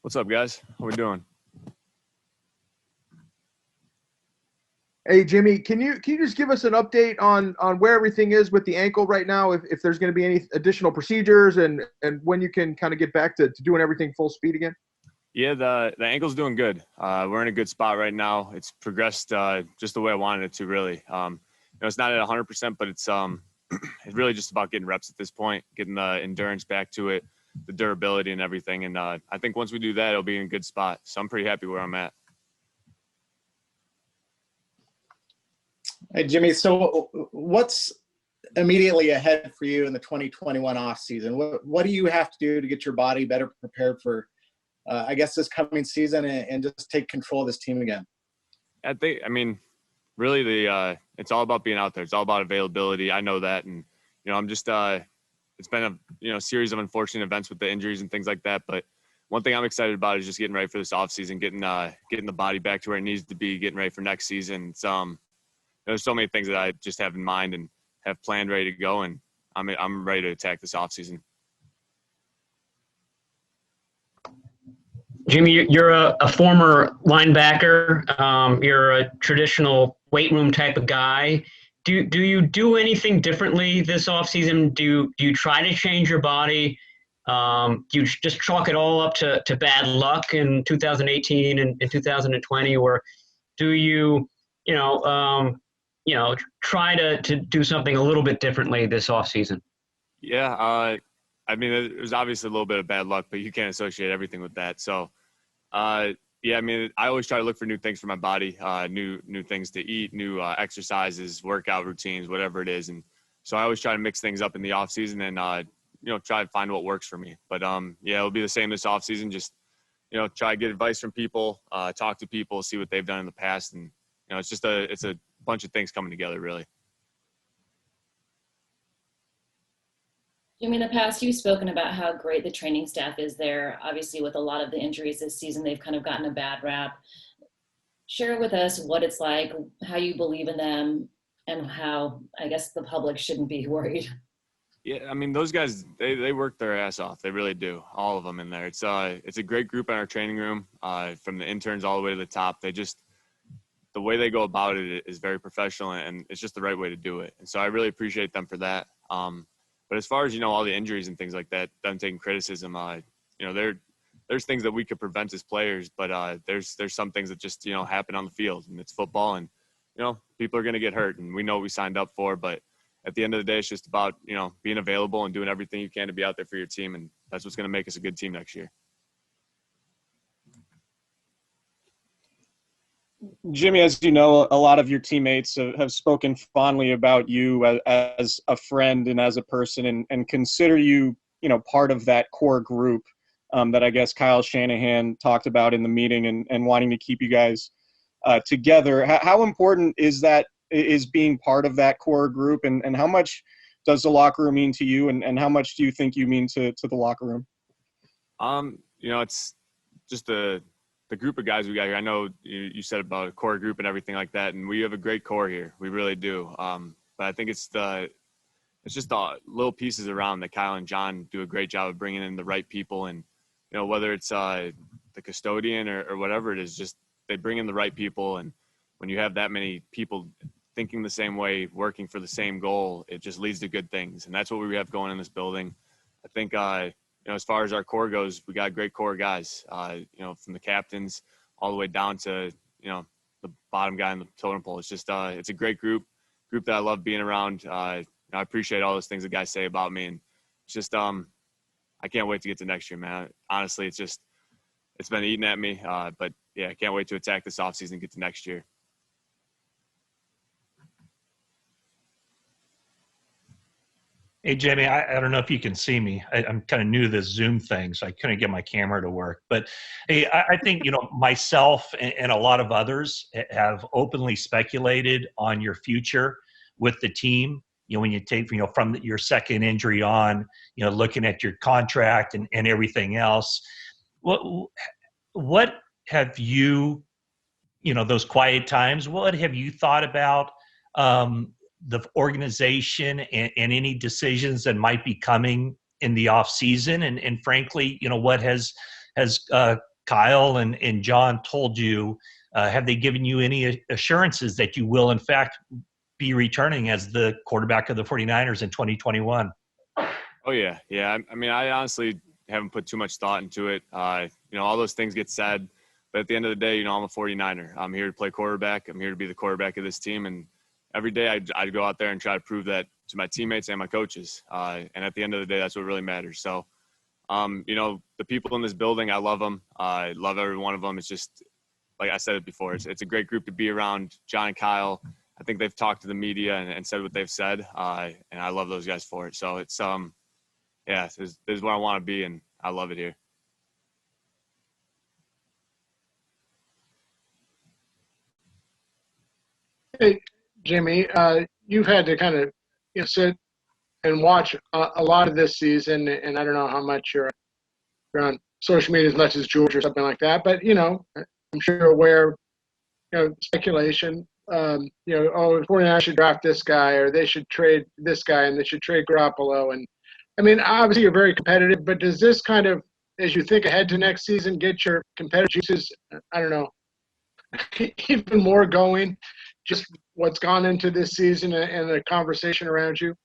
What's up, guys? How we doing? Hey, Jimmy, can you just give us an update on where everything is with the ankle right now? If there's going to be any additional procedures and when you can kind of get back to doing everything full speed again? Yeah, the ankle's doing good. We're in a good spot right now. It's progressed just the way I wanted it to, really. It's not at 100%, but it's it's really just about getting reps at this point, getting the endurance back to it, the durability and everything. And I think once we do that, it'll be in a good spot. So I'm pretty happy where I'm at. Hey, Jimmy, so what's immediately ahead for you in the 2021 offseason? What do you have to do to get your body better prepared for, I guess, this coming season and just take control of this team again? Really, it's all about being out there. It's all about availability. I know that. And, I'm just it's been a series of unfortunate events with the injuries and things like that. But one thing I'm excited about is just getting ready for this offseason, getting the body back to where it needs to be, getting ready for next season. It's there's so many things that I just have in mind and have planned, ready to go, and I'm ready to attack this offseason. Jimmy, you're a former linebacker. You're a traditional weight room type of guy. Do you do anything differently this offseason? Do you try to change your body? Do you just chalk it all up to bad luck in 2018 and 2020, or do you try to do something a little bit differently this offseason? Yeah, there's obviously a little bit of bad luck, but you can't associate everything with that. So, I always try to look for new things for my body, new things to eat, new exercises, workout routines, whatever it is. And so I always try to mix things up in the off season and, try to find what works for me. But, it'll be the same this off season. Just, try to get advice from people, talk to people, see what they've done in the past. And, it's a bunch of things coming together, really. Jimmy, in the past, you've spoken about how great the training staff is there. Obviously, with a lot of the injuries this season, they've kind of gotten a bad rap. Share with us what it's like, how you believe in them, and how, I guess, the public shouldn't be worried. Yeah, those guys, they work their ass off. They really do, all of them in there. It's a great group in our training room, from the interns all the way to the top. The way they go about it is very professional, and it's just the right way to do it. And so I really appreciate them for that. But as far as, all the injuries and things like that, them taking criticism, there's things that we could prevent as players, but there's some things that just, happen on the field, and it's football, and, people are going to get hurt, and we know what we signed up for. But at the end of the day, it's just about, being available and doing everything you can to be out there for your team. And that's what's going to make us a good team next year. Jimmy, as you know, a lot of your teammates have spoken fondly about you as a friend and as a person, and consider you, part of that core group that I guess Kyle Shanahan talked about in the meeting and wanting to keep you guys together. How important is being part of that core group, and how much does the locker room mean to you, and how much do you think you mean to the locker room? It's just the group of guys we got here. I know you said about a core group and everything like that, and we have a great core here. We really do. But I think it's just the little pieces around that Kyle and John do a great job of bringing in the right people. And, whether it's the custodian or whatever it is, just they bring in the right people. And when you have that many people thinking the same way, working for the same goal, it just leads to good things. And that's what we have going in this building. I think, as far as our core goes, we got great core guys, from the captains all the way down to, the bottom guy in the totem pole. It's just, it's a great group that I love being around. I appreciate all those things the guys say about me. And it's just, I can't wait to get to next year, man. Honestly, it's been eating at me. But yeah, I can't wait to attack this offseason and get to next year. Hey, Jamie, I don't know if you can see me. I'm kind of new to this Zoom thing, so I couldn't get my camera to work. But hey, I think, myself and a lot of others have openly speculated on your future with the team. When you take, from your second injury on, looking at your contract and everything else. What have you, those quiet times, what have you thought about the organization and any decisions that might be coming in the off season, and frankly, what has Kyle and John told you, have they given you any assurances that you will, in fact, be returning as the quarterback of the 49ers in 2021? Oh, yeah. Yeah. I mean, I honestly haven't put too much thought into it. All those things get said. But at the end of the day, I'm a 49er. I'm here to play quarterback. I'm here to be the quarterback of this team. And every day I'd go out there and try to prove that to my teammates and my coaches. And at the end of the day, that's what really matters. So, the people in this building, I love them. I love every one of them. It's just, like I said it before, it's a great group to be around. John and Kyle, I think they've talked to the media and said what they've said. And I love those guys for it. So it's, this is where I want to be, and I love it here. Hey, Jimmy, you've had to kind of sit and watch a lot of this season, and I don't know how much you're on social media as much as George or something like that, but I'm sure you're aware, speculation. The 49ers should draft this guy, or they should trade this guy, and they should trade Garoppolo. And I mean, obviously you're very competitive, but does this kind of, as you think ahead to next season, get your competitive juices, I don't know, even more going? Just what's gone into this season and the conversation around you?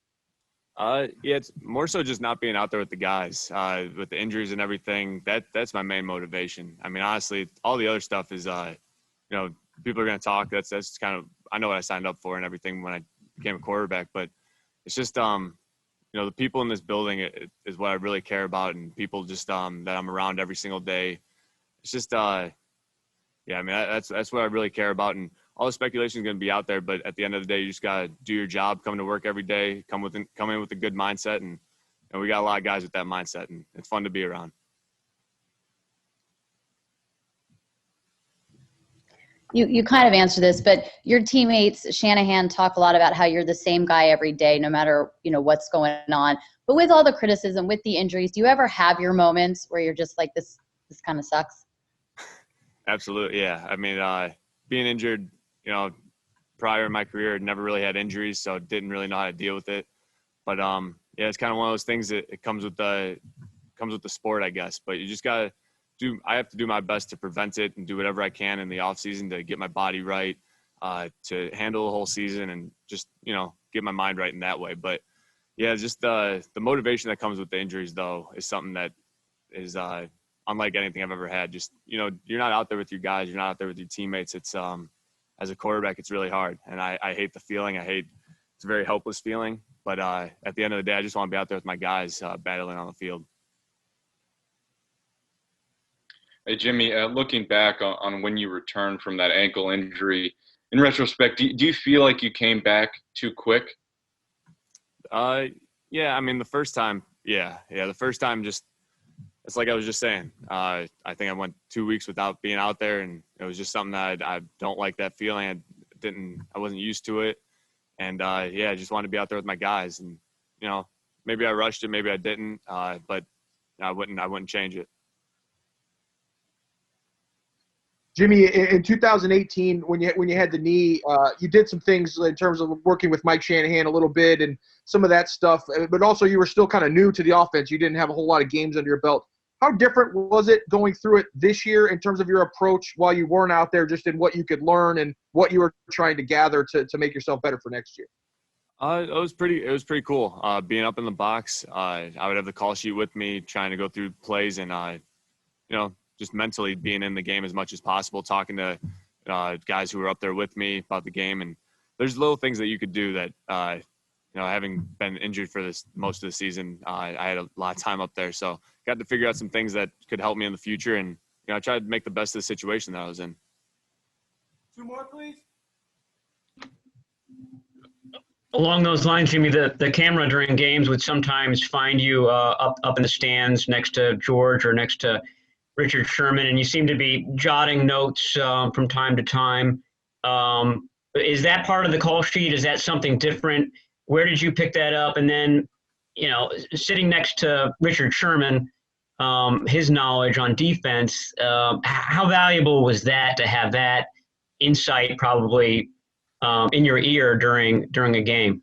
It's more so just not being out there with the guys, with the injuries and everything. That's my main motivation. I mean, honestly, all the other stuff is, people are going to talk. That's kind of, I know what I signed up for and everything when I became a quarterback, but it's just, the people in this building is what I really care about, and people just, that I'm around every single day. It's just, that's what I really care about. And all the speculation is going to be out there, but at the end of the day, you just got to do your job, come to work every day, come in with a good mindset. And we got a lot of guys with that mindset, and it's fun to be around. You kind of answered this, but your teammates, Shanahan, talk a lot about how you're the same guy every day, no matter, what's going on. But with all the criticism, with the injuries, do you ever have your moments where you're just like, this kind of sucks? Absolutely. Yeah. I mean, being injured, prior in my career, I'd never really had injuries, so didn't really know how to deal with it. But it's kind of one of those things that it comes with the sport, I guess. But you just gotta I have to do my best to prevent it and do whatever I can in the off season to get my body right, to handle the whole season and just get my mind right in that way. But yeah, just the motivation that comes with the injuries though is something that is unlike anything I've ever had. Just you're not out there with your guys, you're not out there with your teammates. It's as a quarterback, it's really hard. And I hate the feeling. It's a very helpless feeling. But at the end of the day, I just want to be out there with my guys battling on the field. Hey, Jimmy, looking back on when you returned from that ankle injury, in retrospect, do you feel like you came back too quick? Yeah, I mean, the first time, the first time just, it's like I was just saying. I think I went 2 weeks without being out there, and it was just something that I don't like that feeling. I wasn't used to it. And, I just wanted to be out there with my guys. And, maybe I rushed it, maybe I didn't, but I wouldn't change it. Jimmy, in 2018, when you had the knee, you did some things in terms of working with Mike Shanahan a little bit and some of that stuff, but also you were still kind of new to the offense. You didn't have a whole lot of games under your belt. How different was it going through it this year in terms of your approach while you weren't out there, just in what you could learn and what you were trying to gather to make yourself better for next year? It was pretty cool. Being up in the box, I would have the call sheet with me, trying to go through plays and, just mentally being in the game as much as possible, talking to guys who were up there with me about the game. And there's little things that you could do that, having been injured for this most of the season, I had a lot of time up there. So got to figure out some things that could help me in the future. And, I tried to make the best of the situation that I was in. 2 more, please. Along those lines, Jimmy, the camera during games would sometimes find you up in the stands next to George or next to Richard Sherman, and you seem to be jotting notes from time to time. Is that part of the call sheet? Is that something different? Where did you pick that up? And then, sitting next to Richard Sherman, his knowledge on defense, how valuable was that to have that insight probably in your ear during a game?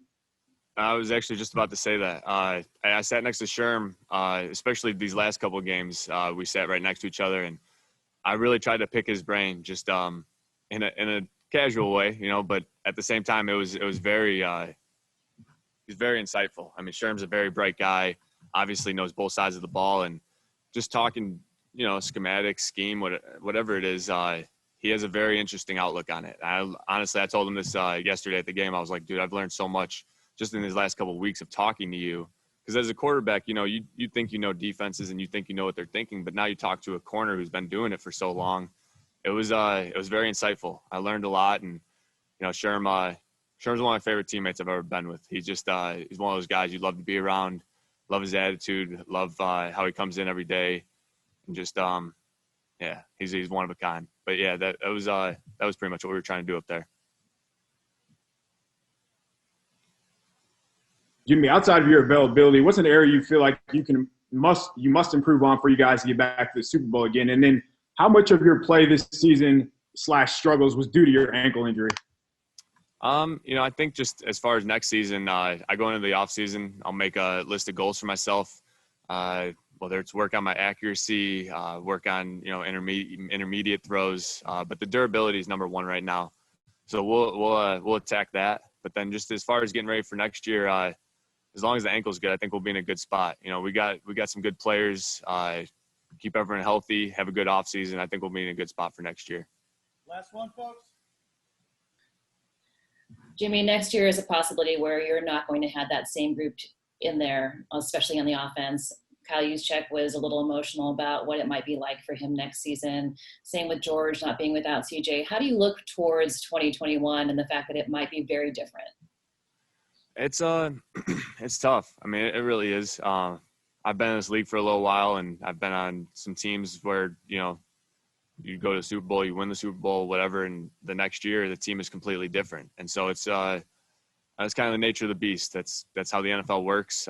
I was actually just about to say that. I sat next to Sherm, especially these last couple of games. We sat right next to each other, and I really tried to pick his brain just in a casual way, you know, but at the same time, it was very he's very insightful. I mean, Sherm's a very bright guy, obviously knows both sides of the ball, and just talking, you know, schematic, scheme, whatever it is, he has a very interesting outlook on it. Honestly, I told him this yesterday at the game. I was like, dude, I've learned so much just in these last couple of weeks of talking to you. Because as a quarterback, you know, you think you know defenses and you think you know what they're thinking, but now you talk to a corner who's been doing it for so long. It was very insightful. I learned a lot, and you know, Sherm's one of my favorite teammates I've ever been with. He's just he's one of those guys you love to be around, love his attitude, love how he comes in every day, and just yeah, he's one of a kind. But yeah, that was pretty much what we were trying to do up there. Jimmy, outside of your availability, what's an area you feel like you must improve on for you guys to get back to the Super Bowl again? And then how much of your play this season / struggles was due to your ankle injury? You know, I think just as far as next season, I go into the offseason, I'll make a list of goals for myself, whether it's work on my accuracy, work on, you know, intermediate throws, but the durability is number one right now. So we'll attack that. But then just as far as getting ready for next year, as long as the ankle's good, I think we'll be in a good spot. You know, we got some good players, keep everyone healthy, have a good offseason. I think we'll be in a good spot for next year. Last one, folks. Jimmy, next year is a possibility where you're not going to have that same group in there, especially on the offense. Kyle Juszczyk was a little emotional about what it might be like for him next season. Same with George not being without CJ. How do you look towards 2021 and the fact that it might be very different? It's it's tough. I mean, it really is. I've been in this league for a little while, and I've been on some teams where, you know, you go to the Super Bowl, you win the Super Bowl, whatever, and the next year the team is completely different. And so it's kind of the nature of the beast. That's how the NFL works.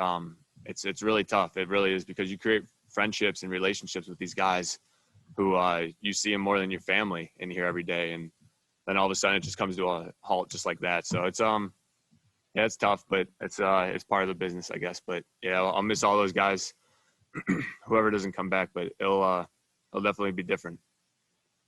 It's really tough. It really is, because you create friendships and relationships with these guys who you see them more than your family in here every day, and then all of a sudden it just comes to a halt just like that. So it's yeah, it's tough, but it's part of the business, I guess. But yeah, I'll miss all those guys, whoever doesn't come back, but it'll definitely be different.